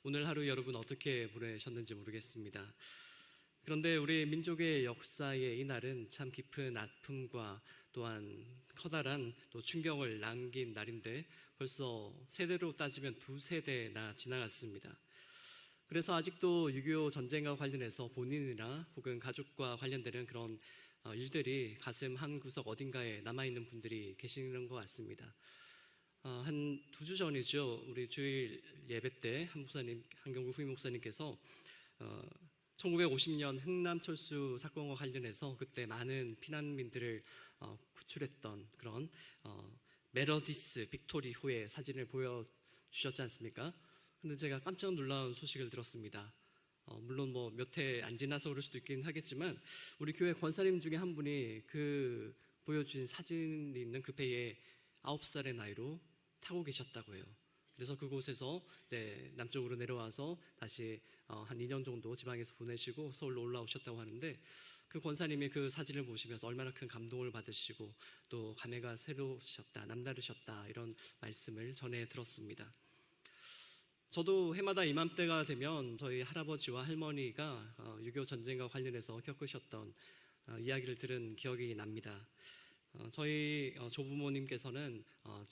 오늘 하루 여러분 어떻게 보내셨는지 모르겠습니다. 그런데 우리 민족의 역사에 이 날은 참 깊은 아픔과 또한 커다란 또 충격을 남긴 날인데 벌써 세대로 따지면 두 세대나 지나갔습니다. 그래서 아직도 6.25 전쟁과 관련해서 본인이나 혹은 가족과 관련되는 그런 일들이 가슴 한 구석 어딘가에 남아있는 분들이 계시는 것 같습니다. 한 2주 전이죠. 우리 주일 예배 때 한경구 후임 목사님께서 1950년 흥남철수 사건과 관련해서 그때 많은 피난민들을 구출했던 그런 메러디스 빅토리호의 사진을 보여주셨지 않습니까? 근데 제가 깜짝 놀라운 소식을 들었습니다. 물론 뭐 몇 해 안 지나서 그럴 수도 있긴 하겠지만 우리 교회 권사님 중에 한 분이 그 보여주신 사진이 있는 그 배에 9살의 나이로 타고 계셨다고 해요. 그래서 그곳에서 이제 남쪽으로 내려와서 다시 한 2년 정도 지방에서 보내시고 서울로 올라오셨다고 하는데 그 권사님이 그 사진을 보시면서 얼마나 큰 감동을 받으시고 또 감회가 새로우셨다, 남다르셨다 이런 말씀을 전해 들었습니다. 저도 해마다 이맘때가 되면 저희 할아버지와 할머니가 6.25 전쟁과 관련해서 겪으셨던 이야기를 들은 기억이 납니다. 저희 조부모님께서는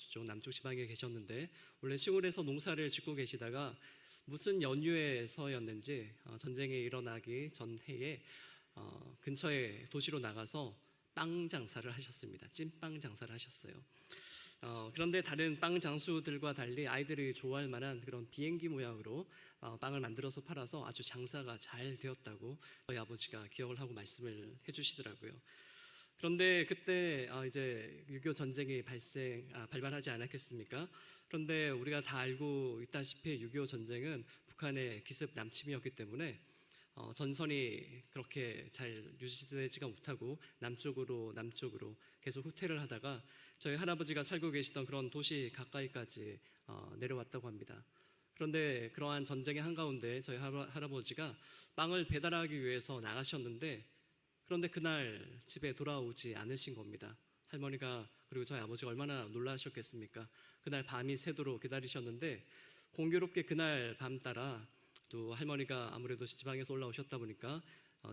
좀 남쪽 지방에 계셨는데 원래 시골에서 농사를 짓고 계시다가 무슨 연휴에서였는지 전쟁이 일어나기 전해에 근처에 도시로 나가서 빵 장사를 하셨습니다. 찐빵 장사를 하셨어요. 그런데 다른 빵 장수들과 달리 아이들이 좋아할 만한 그런 비행기 모양으로 빵을 만들어서 팔아서 아주 장사가 잘 되었다고 저희 아버지가 기억을 하고 말씀을 해주시더라고요. 그런데 그때 이제 6.25 전쟁이 발발하지 않았겠습니까? 그런데 우리가 다 알고 있다시피 6.25 전쟁은 북한의 기습 남침이었기 때문에 전선이 그렇게 잘 유지되지가 못하고 남쪽으로 계속 후퇴를 하다가 저희 할아버지가 살고 계시던 그런 도시 가까이까지 내려왔다고 합니다. 그런데 그러한 전쟁의 한가운데 저희 할아버지가 빵을 배달하기 위해서 나가셨는데 그런데 그날 집에 돌아오지 않으신 겁니다. 할머니가 그리고 저희 아버지가 얼마나 놀라셨겠습니까? 그날 밤이 새도록 기다리셨는데 공교롭게 그날 밤 따라 또 할머니가 아무래도 지방에서 올라오셨다 보니까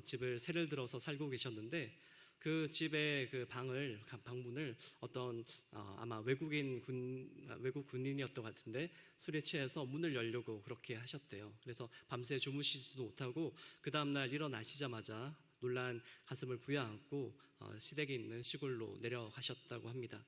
집을 새를 들어서 살고 계셨는데 그 집의 그 방문을 어떤 아마 외국 군인이었던 것 같은데 술에 취해서 문을 열려고 그렇게 하셨대요. 그래서 밤새 주무시지도 못하고 그 다음날 일어나시자마자 놀란 가슴을 부여안고 시댁에 있는 시골로 내려가셨다고 합니다.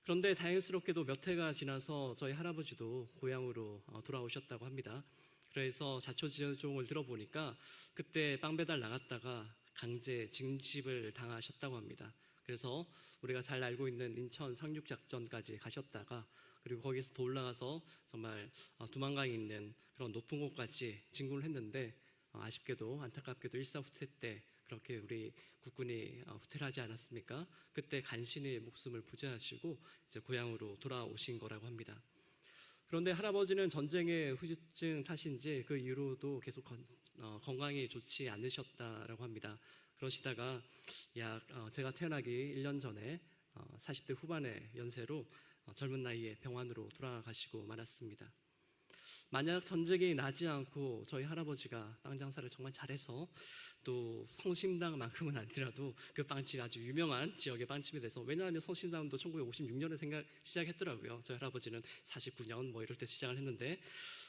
그런데 다행스럽게도 몇 해가 지나서 저희 할아버지도 고향으로 돌아오셨다고 합니다. 그래서 자초지종을 들어보니까 그때 빵 배달 나갔다가 강제 징집을 당하셨다고 합니다. 그래서 우리가 잘 알고 있는 인천 상륙작전까지 가셨다가 그리고 거기서 더 올라가서 정말 두만강에 있는 그런 높은 곳까지 진군을 했는데 아쉽게도 안타깝게도 일사후퇴 때 그렇게 우리 국군이 후퇴를 하지 않았습니까? 그때 간신히 목숨을 부재하시고 이제 고향으로 돌아오신 거라고 합니다. 그런데 할아버지는 전쟁의 후유증 탓인지 그 이후로도 계속 건강이 좋지 않으셨다라고 합니다. 그러시다가 제가 태어나기 1년 전에 40대 후반의 연세로 젊은 나이에 병환으로 돌아가시고 말았습니다. 만약 전쟁이 나지 않고 저희 할아버지가 빵 장사를 정말 잘해서 또 성심당만큼은 아니라도 그 빵집이 아주 유명한 지역의 빵집이 돼서, 왜냐하면 성심당도 1956년에 시작했더라고요. 저희 할아버지는 49년 뭐 이럴 때 시작을 했는데,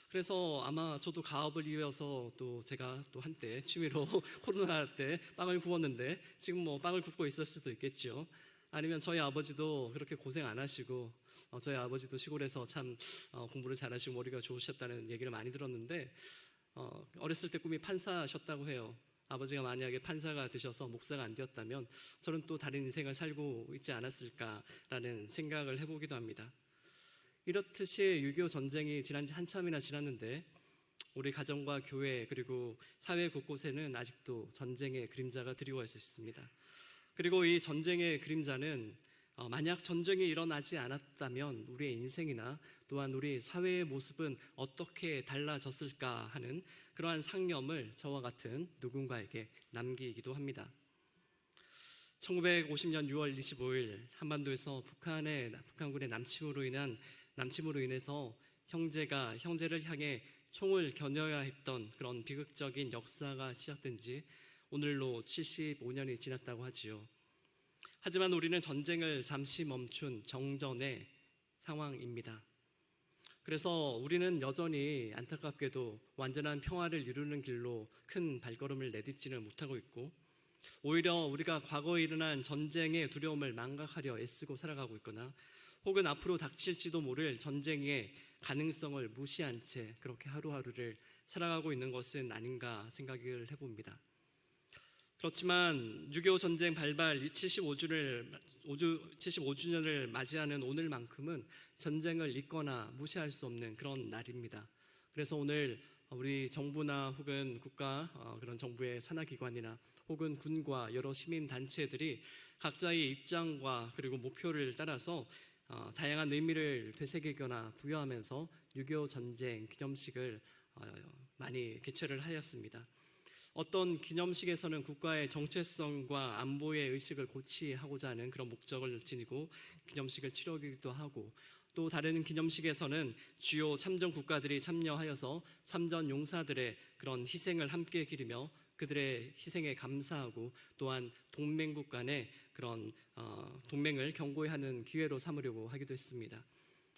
그래서 아마 저도 가업을 이어서 또 제가 또 한때 취미로 코로나 때 빵을 구웠는데 지금 뭐 빵을 굽고 있을 수도 있겠죠. 아니면 저희 아버지도 그렇게 고생 안 하시고 저희 아버지도 시골에서 참 공부를 잘하시고 머리가 좋으셨다는 얘기를 많이 들었는데 어렸을 때 꿈이 판사셨다고 해요. 아버지가 만약에 판사가 되셔서 목사가 안 되었다면 저는 또 다른 인생을 살고 있지 않았을까라는 생각을 해보기도 합니다. 이렇듯이 6.25 전쟁이 지난 지 한참이나 지났는데 우리 가정과 교회 그리고 사회 곳곳에는 아직도 전쟁의 그림자가 드리워 있습니다. 그리고 이 전쟁의 그림자는 만약 전쟁이 일어나지 않았다면 우리의 인생이나 또한 우리 사회의 모습은 어떻게 달라졌을까 하는 그러한 상념을 저와 같은 누군가에게 남기기도 합니다. 1950년 6월 25일 한반도에서 북한군의 남침으로 인해서 형제가 형제를 향해 총을 겨눠야 했던 그런 비극적인 역사가 시작된 지 오늘로 75년이 지났다고 하지요. 하지만 우리는 전쟁을 잠시 멈춘 정전의 상황입니다. 그래서 우리는 여전히 안타깝게도 완전한 평화를 이루는 길로 큰 발걸음을 내딛지는 못하고 있고, 오히려 우리가 과거에 일어난 전쟁의 두려움을 망각하려 애쓰고 살아가고 있거나, 혹은 앞으로 닥칠지도 모를 전쟁의 가능성을 무시한 채 그렇게 하루하루를 살아가고 있는 것은 아닌가 생각을 해봅니다. 그렇지만 6.25 전쟁 발발 75주년을 맞이하는 오늘만큼은 전쟁을 잊거나 무시할 수 없는 그런 날입니다. 그래서 오늘 우리 정부나 혹은 국가 그런 정부의 산하기관이나 혹은 군과 여러 시민단체들이 각자의 입장과 그리고 목표를 따라서 다양한 의미를 되새기거나 부여하면서 6.25 전쟁 기념식을 많이 개최를 하였습니다. 어떤 기념식에서는 국가의 정체성과 안보의 의식을 고취하고자 하는 그런 목적을 지니고 기념식을 치르기도 하고, 또 다른 기념식에서는 주요 참전 국가들이 참여하여서 참전 용사들의 그런 희생을 함께 기리며 그들의 희생에 감사하고, 또한 동맹국 간의 그런 동맹을 경고히 하는 기회로 삼으려고 하기도 했습니다.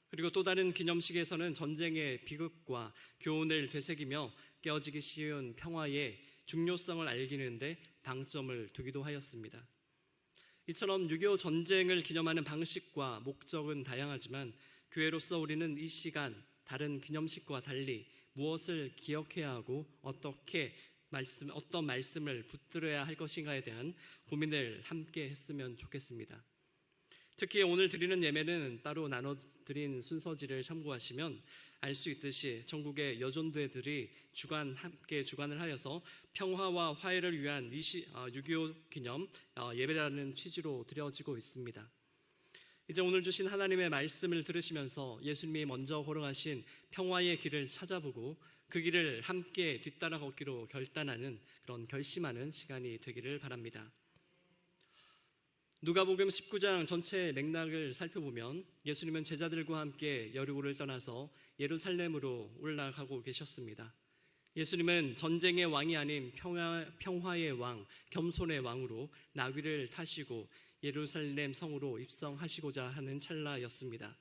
그리고 또 다른 기념식에서는 전쟁의 비극과 교훈을 되새기며 깨어지기 쉬운 평화의 중요성을 알리는데 방점을 두기도 하였습니다. 이처럼 6.25 전쟁을 기념하는 방식과 목적은 다양하지만 교회로서 우리는 이 시간 다른 기념식과 달리 무엇을 기억해야 하고 어떤 말씀을 붙들어야 할 것인가에 대한 고민을 함께 했으면 좋겠습니다. 특히 오늘 드리는 예배는 따로 나눠드린 순서지를 참고하시면 알 수 있듯이 전국의 여전도회들이 함께 주관을 하여서 평화와 화해를 위한 6.25 기념 예배라는 취지로 드려지고 있습니다. 이제 오늘 주신 하나님의 말씀을 들으시면서 예수님이 먼저 걸어가신 평화의 길을 찾아보고 그 길을 함께 뒤따라 걷기로 결단하는 그런 결심하는 시간이 되기를 바랍니다. 누가복음 19장 전체 맥락을 살펴보면 예수님은 제자들과 함께 여리고를 떠나서 예루살렘으로 올라가고 계셨습니다. 예수님은 전쟁의 왕이 아닌 평화의 왕, 겸손의 왕으로 나귀를 타시고 예루살렘 성으로 입성하시고자 하는 찰나였습니다.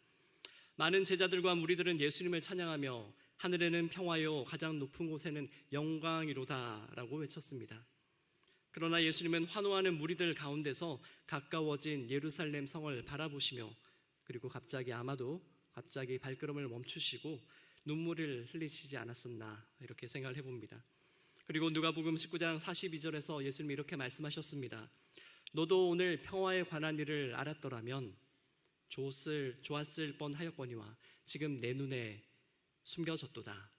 많은 제자들과 무리들은 예수님을 찬양하며 하늘에는 평화요 가장 높은 곳에는 영광이로다라고 외쳤습니다. 그러나 예수님은 환호하는 무리들 가운데서 가까워진 예루살렘 성을 바라보시며, 그리고 아마도 갑자기 발걸음을 멈추시고 눈물을 흘리시지 않았었나 이렇게 생각을 해봅니다. 그리고 누가복음 19장 42절에서 예수님이 이렇게 말씀하셨습니다. 너도 오늘 평화에 관한 일을 알았더라면 좋았을 뻔하였거니와 지금 내 눈에 숨겨졌도다.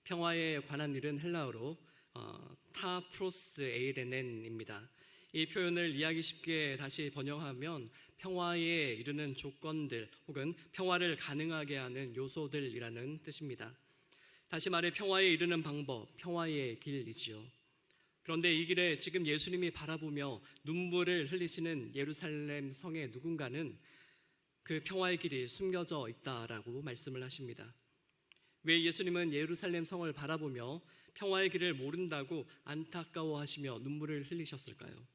평화에 관한 일은 헬라어로 타프로스 에이레넨입니다. 이 표현을 이해하기 쉽게 다시 번역하면 평화에 이르는 조건들 혹은 평화를 가능하게 하는 요소들이라는 뜻입니다. 다시 말해 평화에 이르는 방법, 평화의 길이지요. 그런데 이 길에 지금 예수님이 바라보며 눈물을 흘리시는 예루살렘 성의 누군가는 그 평화의 길이 숨겨져 있다라고 말씀을 하십니다. 왜 예수님은 예루살렘 성을 바라보며 평화의 길을 모른다고 안타까워하시며 눈물을 흘리셨을까요?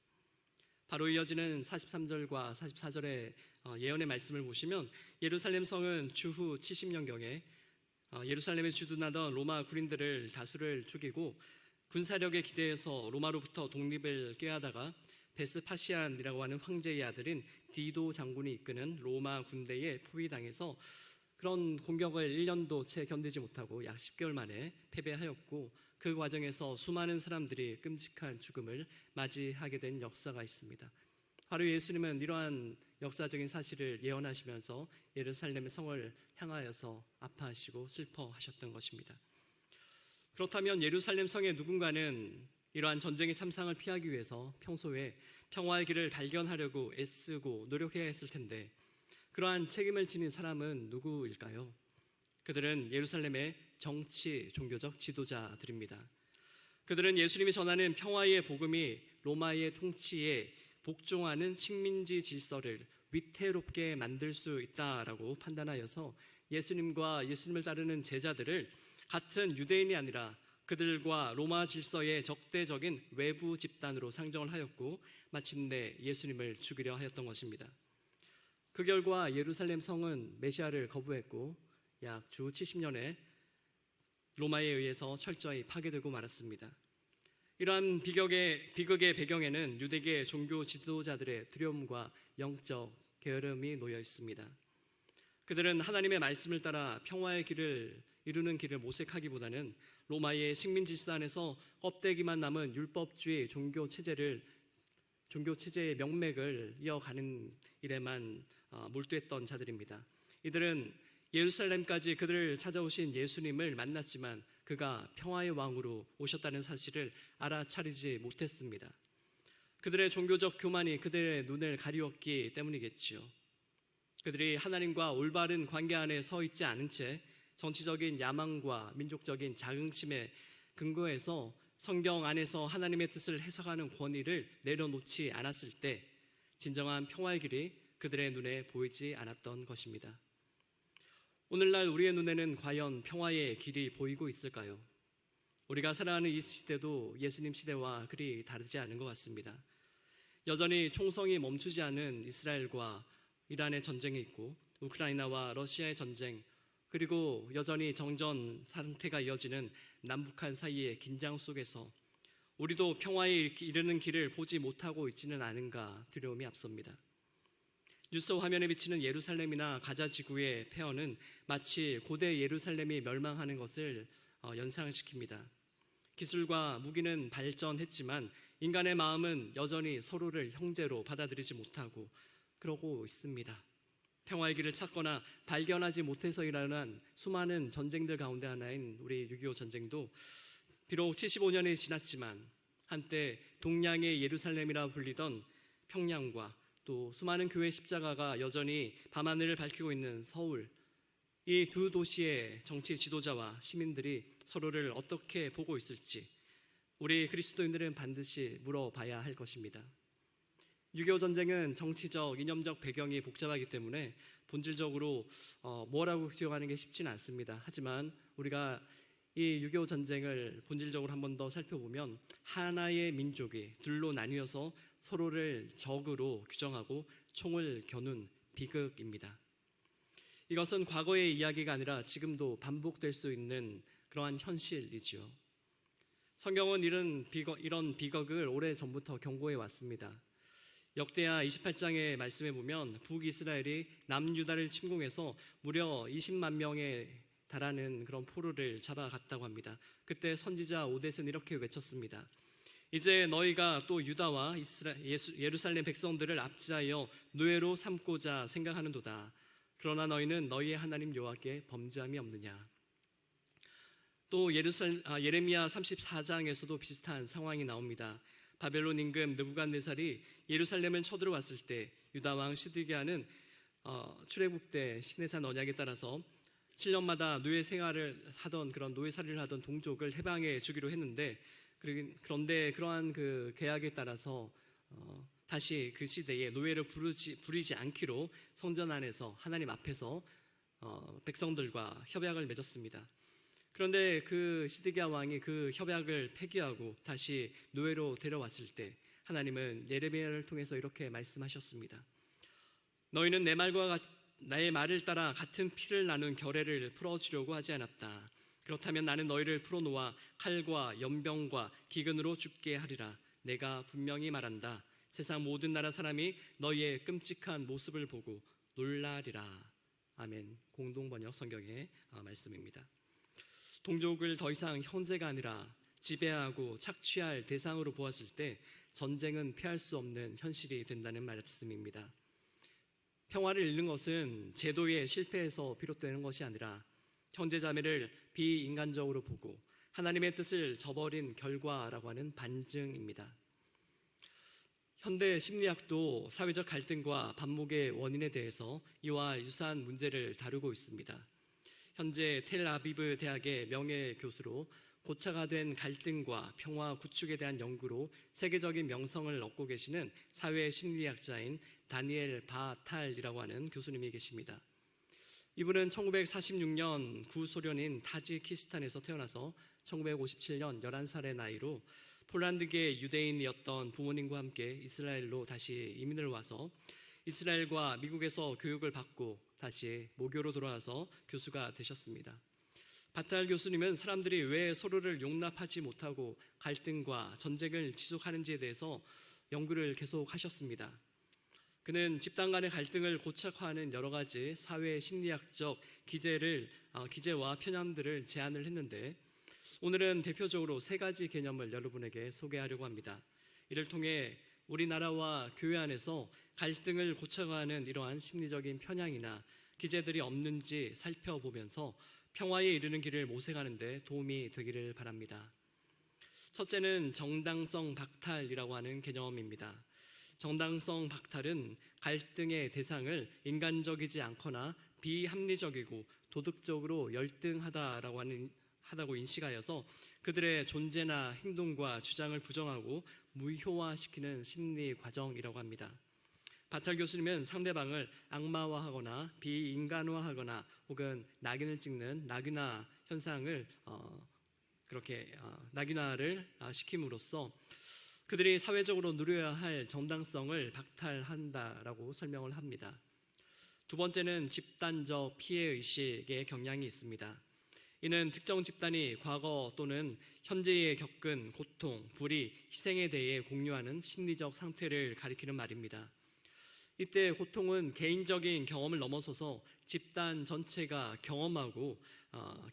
바로 이어지는 43절과 44절의 예언의 말씀을 보시면 예루살렘 성은 주후 70년경에 예루살렘에 주둔하던 로마 군인들을 다수를 죽이고 군사력에 기대해서 로마로부터 독립을 꾀하다가 베스파시안이라고 하는 황제의 아들인 디도 장군이 이끄는 로마 군대에 포위당해서 그런 공격을 1년도 채 견디지 못하고 약 10개월 만에 패배하였고, 그 과정에서 수많은 사람들이 끔찍한 죽음을 맞이하게 된 역사가 있습니다. 바로 예수님은 이러한 역사적인 사실을 예언하시면서 예루살렘의 성을 향하여서 아파하시고 슬퍼하셨던 것입니다. 그렇다면 예루살렘 성의 누군가는 이러한 전쟁의 참상을 피하기 위해서 평소에 평화의 길을 발견하려고 애쓰고 노력해야 했을 텐데, 그러한 책임을 지닌 사람은 누구일까요? 그들은 예루살렘의 정치, 종교적 지도자들입니다. 그들은 예수님이 전하는 평화의 복음이 로마의 통치에 복종하는 식민지 질서를 위태롭게 만들 수 있다라고 판단하여서 예수님과 예수님을 따르는 제자들을 같은 유대인이 아니라 그들과 로마 질서의 적대적인 외부 집단으로 상정을 하였고 마침내 예수님을 죽이려 하였던 것입니다. 그 결과 예루살렘 성은 메시아를 거부했고 약 주 70년에 로마에 의해서 철저히 파괴되고 말았습니다. 이러한 비극의 배경에는 유대계 종교 지도자들의 두려움과 영적 게으름이 놓여 있습니다. 그들은 하나님의 말씀을 따라 평화의 길을 이루는 길을 모색하기보다는 로마의 식민 질서 안에서 껍데기만 남은 율법주의 종교 체제의 명맥을 이어가는 일에만 몰두했던 자들입니다. 이들은 예루살렘까지 그들을 찾아오신 예수님을 만났지만 그가 평화의 왕으로 오셨다는 사실을 알아차리지 못했습니다. 그들의 종교적 교만이 그들의 눈을 가리웠기 때문이겠지요. 그들이 하나님과 올바른 관계 안에 서 있지 않은 채 정치적인 야망과 민족적인 자긍심에 근거해서 성경 안에서 하나님의 뜻을 해석하는 권위를 내려놓지 않았을 때 진정한 평화의 길이 그들의 눈에 보이지 않았던 것입니다. 오늘날 우리의 눈에는 과연 평화의 길이 보이고 있을까요? 우리가 살아가는 이 시대도 예수님 시대와 그리 다르지 않은 것 같습니다. 여전히 총성이 멈추지 않은 이스라엘과 이란의 전쟁이 있고 우크라이나와 러시아의 전쟁, 그리고 여전히 정전 상태가 이어지는 남북한 사이의 긴장 속에서 우리도 평화에 이르는 길을 보지 못하고 있지는 않은가 두려움이 앞섭니다. 뉴스 화면에 비치는 예루살렘이나 가자 지구의 폐허는 마치 고대 예루살렘이 멸망하는 것을 연상시킵니다. 기술과 무기는 발전했지만 인간의 마음은 여전히 서로를 형제로 받아들이지 못하고 그러고 있습니다. 평화의 길을 찾거나 발견하지 못해서 일어난 수많은 전쟁들 가운데 하나인 우리 6.25 전쟁도 비록 75년이 지났지만 한때 동양의 예루살렘이라 불리던 평양과 또 수많은 교회 십자가가 여전히 밤하늘을 밝히고 있는 서울, 이 두 도시의 정치 지도자와 시민들이 서로를 어떻게 보고 있을지 우리 그리스도인들은 반드시 물어봐야 할 것입니다. 6.25 전쟁은 정치적, 이념적 배경이 복잡하기 때문에 본질적으로 뭐라고 규정하는 게 쉽지는 않습니다. 하지만 우리가 이 6.25 전쟁을 본질적으로 한 번 더 살펴보면 하나의 민족이 둘로 나뉘어서 서로를 적으로 규정하고 총을 겨눈 비극입니다. 이것은 과거의 이야기가 아니라 지금도 반복될 수 있는 그러한 현실이지요. 성경은 이런 비극을 오래전부터 경고해 왔습니다. 역대하 28장의 말씀에 보면 북이스라엘이 남유다를 침공해서 무려 20만 명에 달하는 그런 포로를 잡아갔다고 합니다. 그때 선지자 오뎃은 이렇게 외쳤습니다. 이제 너희가 또 유다와 예루살렘 백성들을 압제하여 노예로 삼고자 생각하는도다. 그러나 너희는 너희의 하나님 여호와께 범죄함이 없느냐. 또 예레미야 34장에서도 비슷한 상황이 나옵니다. 바벨론 임금 느부갓네살이 예루살렘을 쳐들어왔을 때 유다 왕 시드기야는 출애굽 때 시내산 언약에 따라서 7년마다 노예 생활을 하던 그런 노예살이를 하던 동족을 해방해 주기로 했는데 그런데 그러한 그 계약에 따라서 다시 그 시대에 노예를 부리지 않기로 성전 안에서 하나님 앞에서 백성들과 협약을 맺었습니다. 그런데 그 시드기야 왕이 그 협약을 폐기하고 다시 노예로 데려왔을 때 하나님은 예레미야를 통해서 이렇게 말씀하셨습니다. 너희는 나의 말을 따라 같은 피를 나눈 결례를 풀어주려고 하지 않았다. 그렇다면 나는 너희를 풀어놓아 칼과 연병과 기근으로 죽게 하리라. 내가 분명히 말한다. 세상 모든 나라 사람이 너희의 끔찍한 모습을 보고 놀라리라. 아멘. 공동번역 성경의 말씀입니다. 동족을 더 이상 형제가 아니라 지배하고 착취할 대상으로 보았을 때 전쟁은 피할 수 없는 현실이 된다는 말씀입니다. 평화를 잃는 것은 제도의 실패에서 비롯되는 것이 아니라 형제자매를 비인간적으로 보고 하나님의 뜻을 저버린 결과라고 하는 반증입니다. 현대 심리학도 사회적 갈등과 반목의 원인에 대해서 이와 유사한 문제를 다루고 있습니다. 현재 텔아비브 대학의 명예교수로 고차가 된 갈등과 평화 구축에 대한 연구로 세계적인 명성을 얻고 계시는 사회 심리학자인 다니엘 바탈이라고 하는 교수님이 계십니다. 이분은 1946년 구소련인 타지키스탄에서 태어나서 1957년 11살의 나이로 폴란드계 유대인이었던 부모님과 함께 이스라엘로 다시 이민을 와서 이스라엘과 미국에서 교육을 받고 다시 모교로 돌아와서 교수가 되셨습니다. 바탈 교수님은 사람들이 왜 서로를 용납하지 못하고 갈등과 전쟁을 지속하는지에 대해서 연구를 계속 하셨습니다. 그는 집단 간의 갈등을 고착화하는 여러 가지 사회 심리학적 기제와 편향들을 제안을 했는데, 오늘은 대표적으로 세 가지 개념을 여러분에게 소개하려고 합니다. 이를 통해 우리나라와 교회 안에서 갈등을 고착화하는 이러한 심리적인 편향이나 기제들이 없는지 살펴보면서 평화에 이르는 길을 모색하는 데 도움이 되기를 바랍니다. 첫째는 정당성 박탈이라고 하는 개념입니다. 정당성 박탈은 갈등의 대상을 인간적이지 않거나 비합리적이고 도덕적으로 열등하다고 인식하여서 그들의 존재나 행동과 주장을 부정하고 무효화시키는 심리 과정이라고 합니다. 바탈 교수님은 상대방을 악마화하거나 비인간화하거나 혹은 낙인을 찍는 낙인화 현상을 낙인화를 시킴으로써 그들이 사회적으로 누려야 할 정당성을 박탈한다라고 설명을 합니다. 두 번째는 집단적 피해의식의 경향이 있습니다. 이는 특정 집단이 과거 또는 현재에 겪은 고통, 불의, 희생에 대해 공유하는 심리적 상태를 가리키는 말입니다. 이때 고통은 개인적인 경험을 넘어서서 집단 전체가 경험하고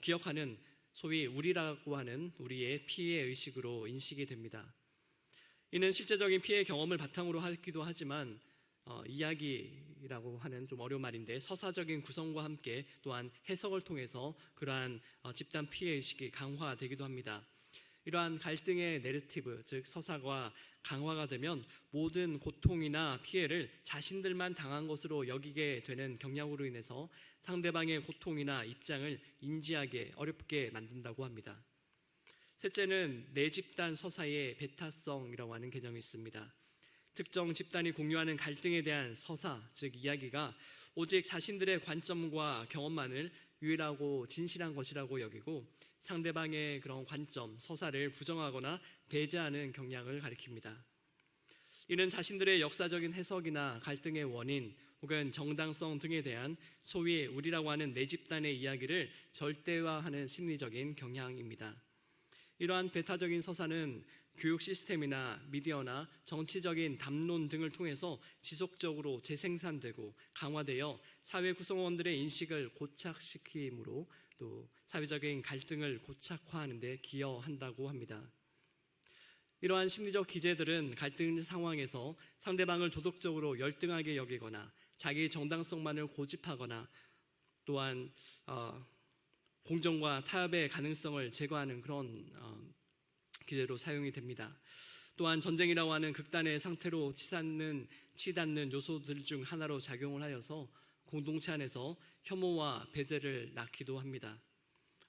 기억하는 소위 우리라고 하는 우리의 피해의식으로 인식이 됩니다. 이는 실제적인 피해 경험을 바탕으로 하기도 하지만 이야기라고 하는 좀 어려운 말인데 서사적인 구성과 함께 또한 해석을 통해서 그러한 집단 피해의식이 강화되기도 합니다. 이러한 갈등의 내러티브, 즉 서사가 강화가 되면 모든 고통이나 피해를 자신들만 당한 것으로 여기게 되는 경향으로 인해서 상대방의 고통이나 입장을 인지하기 어렵게 만든다고 합니다. 셋째는 내 집단 서사의 배타성이라고 하는 개념이 있습니다. 특정 집단이 공유하는 갈등에 대한 서사, 즉 이야기가 오직 자신들의 관점과 경험만을 유일하고 진실한 것이라고 여기고 상대방의 그런 관점, 서사를 부정하거나 배제하는 경향을 가리킵니다. 이는 자신들의 역사적인 해석이나 갈등의 원인 혹은 정당성 등에 대한 소위 우리라고 하는 내 집단의 이야기를 절대화하는 심리적인 경향입니다. 이러한 배타적인 서사는 교육 시스템이나 미디어나 정치적인 담론 등을 통해서 지속적으로 재생산되고 강화되어 사회 구성원들의 인식을 고착시키므로 또 사회적인 갈등을 고착화하는 데 기여한다고 합니다. 이러한 심리적 기제들은 갈등 상황에서 상대방을 도덕적으로 열등하게 여기거나 자기 정당성만을 고집하거나 또한 공정과 타협의 가능성을 제거하는 그런 기제로 사용이 됩니다. 또한 전쟁이라고 하는 극단의 상태로 치닫는 요소들 중 하나로 작용을 하여서 공동체 안에서 혐오와 배제를 낳기도 합니다.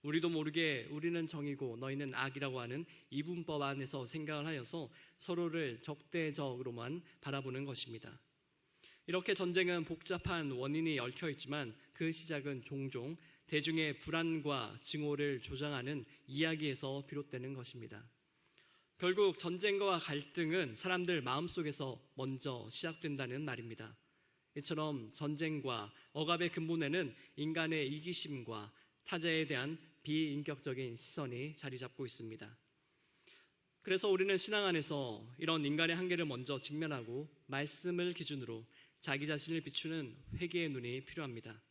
우리도 모르게 우리는 정이고 너희는 악이라고 하는 이분법 안에서 생각을 하여서 서로를 적대적으로만 바라보는 것입니다. 이렇게 전쟁은 복잡한 원인이 얽혀 있지만 그 시작은 종종 대중의 불안과 증오를 조장하는 이야기에서 비롯되는 것입니다. 결국 전쟁과 갈등은 사람들 마음속에서 먼저 시작된다는 말입니다. 이처럼 전쟁과 억압의 근본에는 인간의 이기심과 타자에 대한 비인격적인 시선이 자리 잡고 있습니다. 그래서 우리는 신앙 안에서 이런 인간의 한계를 먼저 직면하고 말씀을 기준으로 자기 자신을 비추는 회개의 눈이 필요합니다.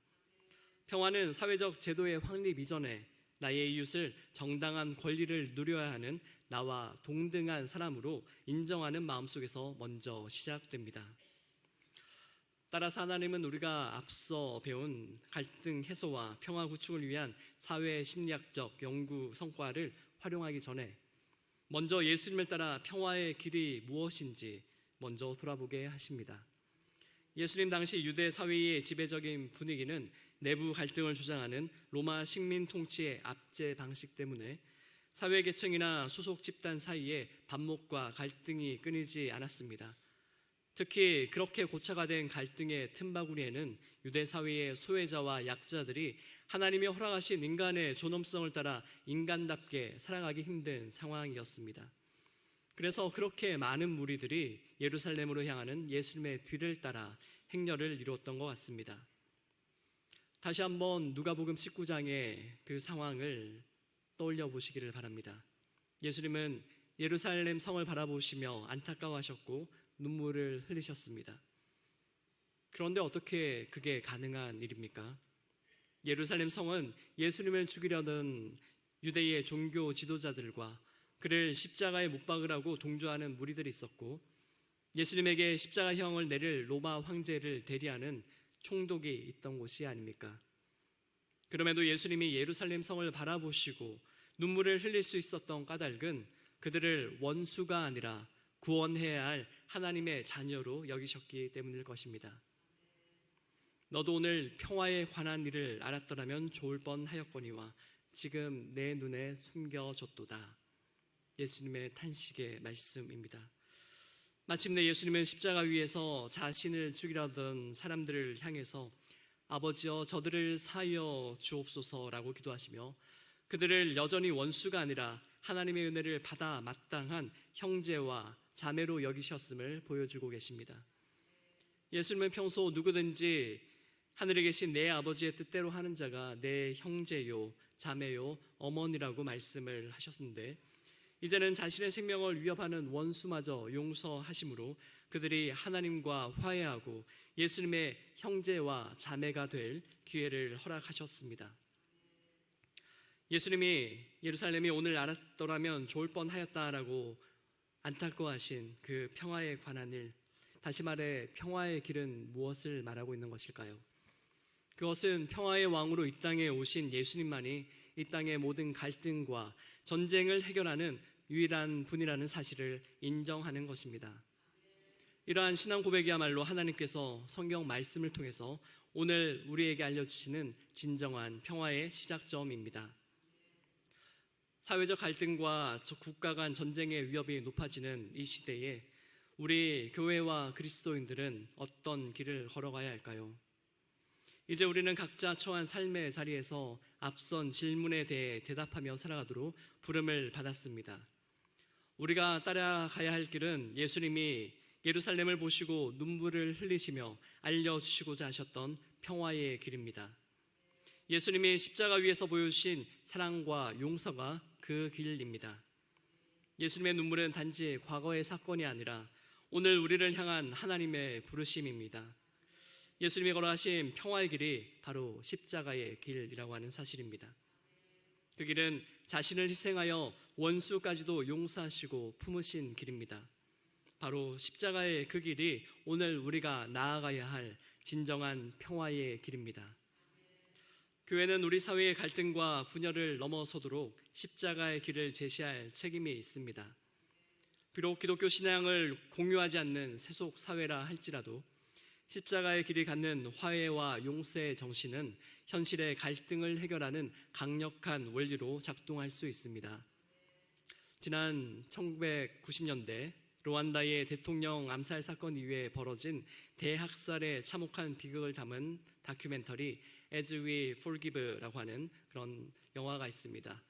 평화는 사회적 제도의 확립 이전에 나의 이웃을 정당한 권리를 누려야 하는 나와 동등한 사람으로 인정하는 마음속에서 먼저 시작됩니다. 따라서 하나님은 우리가 앞서 배운 갈등 해소와 평화 구축을 위한 사회 심리학적 연구 성과를 활용하기 전에 먼저 예수님을 따라 평화의 길이 무엇인지 먼저 돌아보게 하십니다. 예수님 당시 유대 사회의 지배적인 분위기는 내부 갈등을 조장하는 로마 식민 통치의 압제 방식 때문에 사회 계층이나 소속 집단 사이에 반목과 갈등이 끊이지 않았습니다. 특히 그렇게 고차가 된 갈등의 틈바구니에는 유대 사회의 소외자와 약자들이 하나님이 허락하신 인간의 존엄성을 따라 인간답게 살아가기 힘든 상황이었습니다. 그래서 그렇게 많은 무리들이 예루살렘으로 향하는 예수님의 뒤를 따라 행렬을 이루었던 것 같습니다. 다시 한번 누가복음 19장의 그 상황을 떠올려 보시기를 바랍니다. 예수님은 예루살렘 성을 바라보시며 안타까워하셨고 눈물을 흘리셨습니다. 그런데 어떻게 그게 가능한 일입니까? 예루살렘 성은 예수님을 죽이려던 유대의 종교 지도자들과 그를 십자가에 못 박으라고 동조하는 무리들이 있었고, 예수님에게 십자가형을 내릴 로마 황제를 대리하는 총독이 있던 곳이 아닙니까? 그럼에도 예수님이 예루살렘 성을 바라보시고 눈물을 흘릴 수 있었던 까닭은 그들을 원수가 아니라 구원해야 할 하나님의 자녀로 여기셨기 때문일 것입니다. 너도 오늘 평화에 관한 일을 알았더라면 좋을 뻔하였거니와 지금 내 눈에 숨겨졌도다. 예수님의 탄식의 말씀입니다. 마침내 예수님은 십자가 위에서 자신을 죽이려던 사람들을 향해서 아버지여 저들을 사하여 주옵소서라고 기도하시며 그들을 여전히 원수가 아니라 하나님의 은혜를 받아 마땅한 형제와 자매로 여기셨음을 보여주고 계십니다. 예수님은 평소 누구든지 하늘에 계신 내 아버지의 뜻대로 하는 자가 내 형제요 자매요 어머니라고 말씀을 하셨는데, 이제는 자신의 생명을 위협하는 원수마저 용서하심으로 그들이 하나님과 화해하고 예수님의 형제와 자매가 될 기회를 허락하셨습니다. 예수님이 예루살렘이 오늘 알았더라면 좋을 뻔하였다라고 안타까워하신 그 평화에 관한 일, 다시 말해 평화의 길은 무엇을 말하고 있는 것일까요? 그것은 평화의 왕으로 이 땅에 오신 예수님만이 이 땅의 모든 갈등과 전쟁을 해결하는 유일한 분이라는 사실을 인정하는 것입니다. 이러한 신앙 고백이야말로 하나님께서 성경 말씀을 통해서 오늘 우리에게 알려주시는 진정한 평화의 시작점입니다. 사회적 갈등과 국가 간 전쟁의 위협이 높아지는 이 시대에 우리 교회와 그리스도인들은 어떤 길을 걸어가야 할까요? 이제 우리는 각자 처한 삶의 자리에서 앞선 질문에 대해 대답하며 살아가도록 부름을 받았습니다. 우리가 따라가야 할 길은 예수님이 예루살렘을 보시고 눈물을 흘리시며 알려주시고자 하셨던 평화의 길입니다. 예수님이 십자가 위에서 보여주신 사랑과 용서가 그 길입니다. 예수님의 눈물은 단지 과거의 사건이 아니라 오늘 우리를 향한 하나님의 부르심입니다. 예수님이 걸어가신 평화의 길이 바로 십자가의 길이라고 하는 사실입니다. 그 길은 자신을 희생하여 원수까지도 용서하시고 품으신 길입니다. 바로 십자가의 그 길이 오늘 우리가 나아가야 할 진정한 평화의 길입니다. 교회는 우리 사회의 갈등과 분열을 넘어서도록 십자가의 길을 제시할 책임이 있습니다. 비록 기독교 신앙을 공유하지 않는 세속 사회라 할지라도 십자가의 길이 갖는 화해와 용서의 정신은 현실의 갈등을 해결하는 강력한 원리로 작동할 수 있습니다. 지난 1990년대 루안다의 대통령 암살 사건 이후에 벌어진 대학살의 참혹한 비극을 담은 다큐멘터리 As We Forgive라고 하는 그런 영화가 있습니다.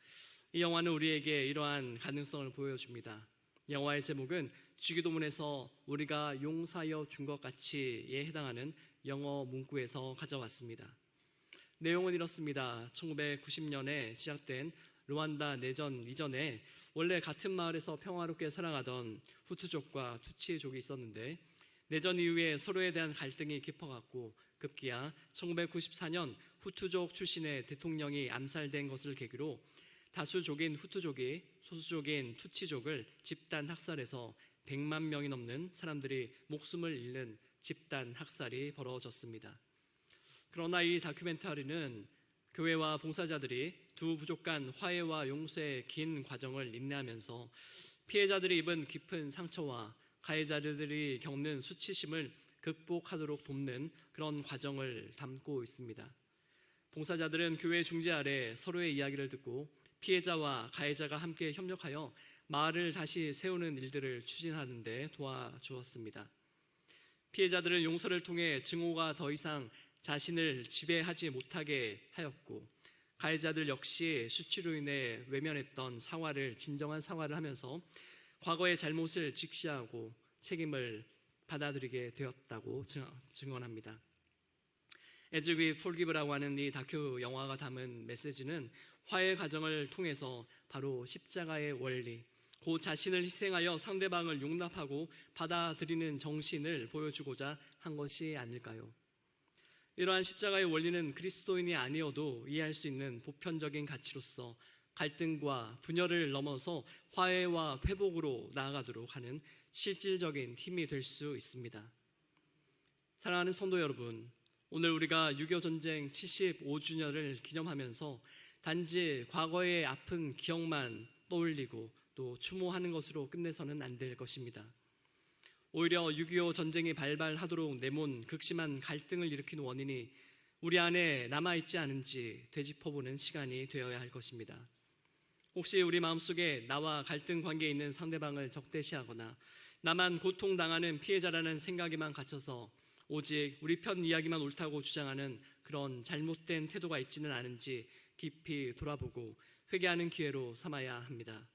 이 영화는 우리에게 이러한 가능성을 보여줍니다. 영화의 제목은 주기도문에서 우리가 용서하여 준 것 같이에 해당하는 영어 문구에서 가져왔습니다. 내용은 이렇습니다. 1990년에 시작된 루안다 내전 이전에 원래 같은 마을에서 평화롭게 살아가던 후투족과 투치족이 있었는데, 내전 이후에 서로에 대한 갈등이 깊어갔고 급기야 1994년 후투족 출신의 대통령이 암살된 것을 계기로 다수족인 후투족이 소수족인 투치족을 집단 학살해서 100만 명이 넘는 사람들이 목숨을 잃는 집단 학살이 벌어졌습니다. 그러나 이 다큐멘터리는 교회와 봉사자들이 두 부족 간 화해와 용서의 긴 과정을 인내하면서 피해자들이 입은 깊은 상처와 가해자들이 겪는 수치심을 극복하도록 돕는 그런 과정을 담고 있습니다. 봉사자들은 교회 중재 아래 서로의 이야기를 듣고 피해자와 가해자가 함께 협력하여 마을을 다시 세우는 일들을 추진하는 데 도와주었습니다. 피해자들은 용서를 통해 증오가 더 이상 자신을 지배하지 못하게 하였고, 가해자들 역시 수치로 인해 외면했던 진정한 사과를 하면서 과거의 잘못을 직시하고 책임을 받아들이게 되었다고 증언합니다. As We Forgive라고 하는 이 다큐 영화가 담은 메시지는 화해 과정을 통해서 바로 십자가의 원리, 곧 자신을 희생하여 상대방을 용납하고 받아들이는 정신을 보여주고자 한 것이 아닐까요? 이러한 십자가의 원리는 그리스도인이 아니어도 이해할 수 있는 보편적인 가치로서 갈등과 분열을 넘어서 화해와 회복으로 나아가도록 하는 실질적인 힘이 될 수 있습니다. 사랑하는 성도 여러분, 오늘 우리가 6.25 전쟁 75주년을 기념하면서 단지 과거의 아픈 기억만 떠올리고 또 추모하는 것으로 끝내서는 안 될 것입니다. 오히려 6.25 전쟁이 발발하도록 내몬 극심한 갈등을 일으킨 원인이 우리 안에 남아있지 않은지 되짚어보는 시간이 되어야 할 것입니다. 혹시 우리 마음속에 나와 갈등 관계에 있는 상대방을 적대시하거나 나만 고통당하는 피해자라는 생각에만 갇혀서 오직 우리 편 이야기만 옳다고 주장하는 그런 잘못된 태도가 있지는 않은지 깊이 돌아보고 회개하는 기회로 삼아야 합니다.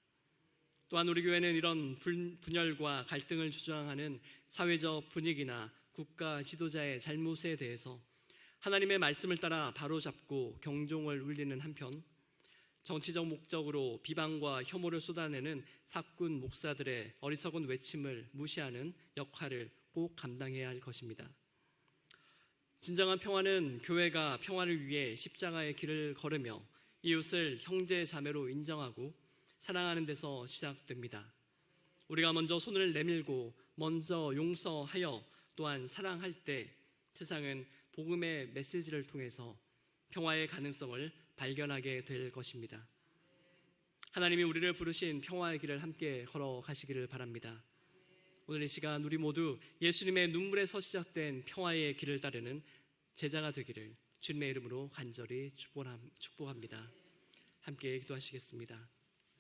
또한 우리 교회는 이런 분열과 갈등을 주장하는 사회적 분위기나 국가 지도자의 잘못에 대해서 하나님의 말씀을 따라 바로잡고 경종을 울리는 한편, 정치적 목적으로 비방과 혐오를 쏟아내는 사꾼 목사들의 어리석은 외침을 무시하는 역할을 꼭 감당해야 할 것입니다. 진정한 평화는 교회가 평화를 위해 십자가의 길을 걸으며 이웃을 형제 자매로 인정하고 사랑하는 데서 시작됩니다. 우리가 먼저 손을 내밀고 먼저 용서하여 또한 사랑할 때 세상은 복음의 메시지를 통해서 평화의 가능성을 발견하게 될 것입니다. 하나님이 우리를 부르신 평화의 길을 함께 걸어가시기를 바랍니다. 오늘 이 시간 우리 모두 예수님의 눈물에서 시작된 평화의 길을 따르는 제자가 되기를 주님의 이름으로 간절히 축복합니다. 함께 기도하시겠습니다.